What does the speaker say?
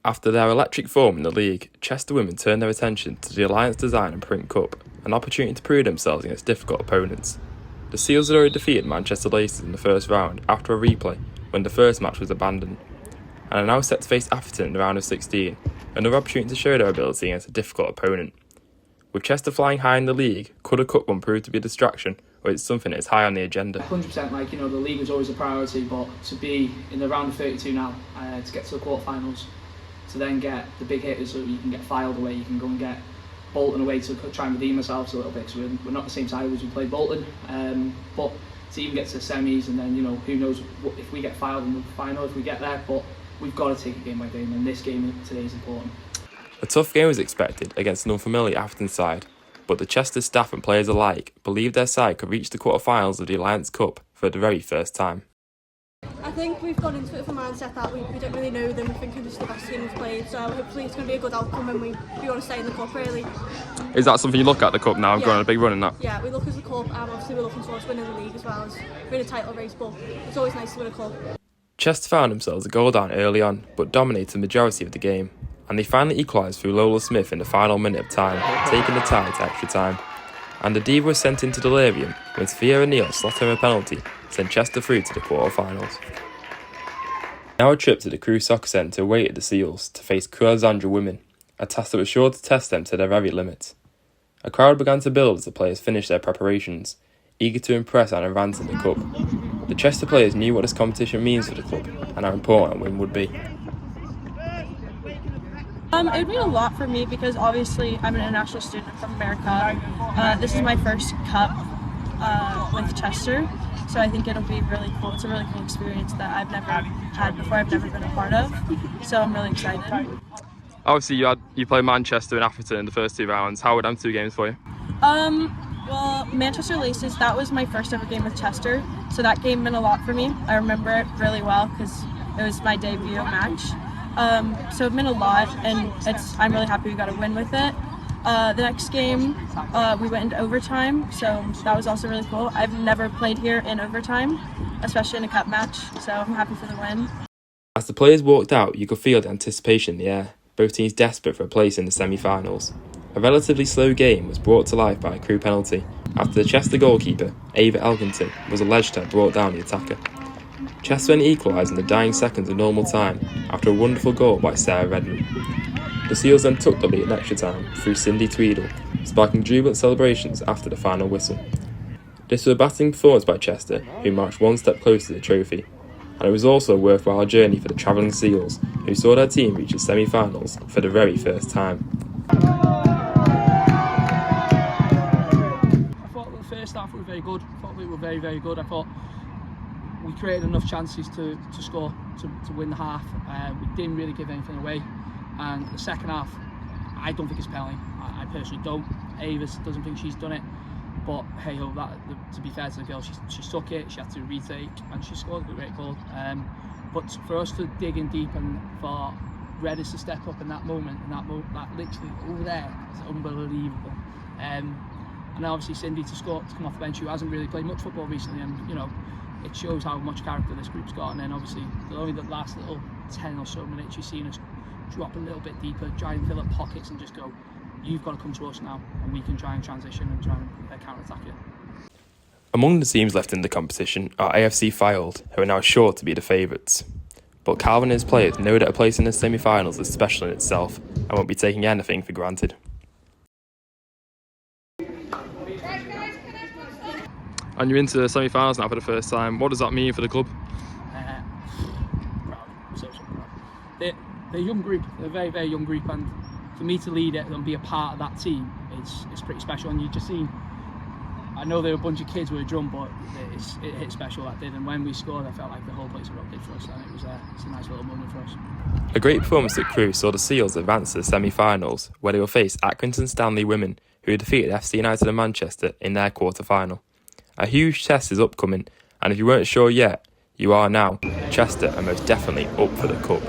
After their electric form in the league, Chester women turned their attention to the Alliance Design and Print Cup, an opportunity to prove themselves against difficult opponents. The Seals had already defeated Manchester Laces in the first round after a replay when the first match was abandoned, and are now set to face Atherton in the round of 16, another opportunity to show their ability against a difficult opponent. With Chester flying high in the league, could a cup run prove to be a distraction, or is it something that is high on the agenda? 100%, the league was always a priority, but to be in the round of 32 now, to get to the quarterfinals, to then get the big hitters so you can get Fylde away, you can go and get Bolton away to try and redeem ourselves a little bit, because we're not the same side as we played Bolton, but to even get to the semis, and then who knows if we get Fylde in the final, if we get there, but we've got to take it game by game, and this game today is important. A tough game was expected against an unfamiliar Atherton side, but the Chester staff and players alike believed their side could reach the quarterfinals of the Alliance Cup for the very first time. I think we've gone into it with a mindset that we don't really know them, we're thinking this is the best team we've played, so hopefully it's going to be a good outcome and we want to stay in the cup really. Is that something you look at the cup now, going on a big run in that? Yeah, we look at the cup and obviously we're looking towards winning the league as well as we're in a title race, but it's always nice to win a cup. Chester found themselves a goal down early on, but dominated the majority of the game, and they finally equalised through Lola Smith in the final minute of time, taking the tie to extra time. And the Diva was sent into delirium when Sophia O'Neill slotted her a penalty, sent Chester through to the quarter-finals. Now a trip to the Crewe Soccer Centre awaited the Seals to face Crewe Alexandra women, a task that was sure to test them to their very limits. A crowd began to build as the players finished their preparations, eager to impress and advance in the cup. The Chester players knew what this competition means for the club and how important a win would be. It would mean a lot for me because obviously I'm an international student from America. This is my first cup with Chester, so I think it'll be really cool. It's a really cool experience that I've never had before, I've never been a part of, so I'm really excited. Obviously you played Manchester and Atherton in the first two rounds. How were them two games for you? Well, Manchester Laces, that was my first ever game with Chester, so that game meant a lot for me. I remember it really well because it was my debut match. So it meant a lot, and I'm really happy we got a win with it. The next game, we went into overtime, so that was also really cool. I've never played here in overtime, especially in a cup match, so I'm happy for the win. As the players walked out, you could feel the anticipation in the air, both teams desperate for a place in the semi-finals. A relatively slow game was brought to life by a Crewe penalty after the Chester goalkeeper, Ava Elkington, was alleged to have brought down the attacker. Chester then equalised in the dying seconds of normal time after a wonderful goal by Sarah Redmond. The Seals then took the lead in extra time through Cindy Tweedle, sparking jubilant celebrations after the final whistle. This was a battling performance by Chester, who marched one step closer to the trophy, and it was also a worthwhile journey for the travelling Seals, who saw their team reach the semi-finals for the very first time. First half we were very good. I thought we were very, very good. I thought we created enough chances to score, to win the half. We didn't really give anything away. And the second half, I don't think it's penalty. I personally don't. Ava doesn't think she's done it. But hey ho, to be fair to the girl, she took it, she had to retake, and she scored a great goal. But for us to dig in deep and for Reddis to step up in that moment, that literally over there, is unbelievable. And obviously Cindy to come off the bench, who hasn't really played much football recently, and it shows how much character this group's got. And then obviously only the last little 10 or so minutes you've seen us drop a little bit deeper, try and fill up pockets and just go, you've got to come to us now and we can try and transition and try and counter-attack you. Among the teams left in the competition are AFC Fylde, who are now sure to be the favourites. But Calvin and his players know that a place in the semi-finals is special in itself and won't be taking anything for granted. And you're into the semi-finals now for the first time. What does that mean for the club? Proud. So proud. They're a young group. They're a very, very young group, and for me to lead it and be a part of that team, it's pretty special. And you just seen, I know there were a bunch of kids with a drum, but it hit special, that did. And when we scored, I felt like the whole place erupted for us, and it's a nice little moment for us. A great performance at Crewe saw the Seals advance to the semi-finals, where they will face Accrington Stanley women, who defeated FC United of Manchester in their quarter-final. A huge test is upcoming, and if you weren't sure yet, you are now. Chester are most definitely up for the cup.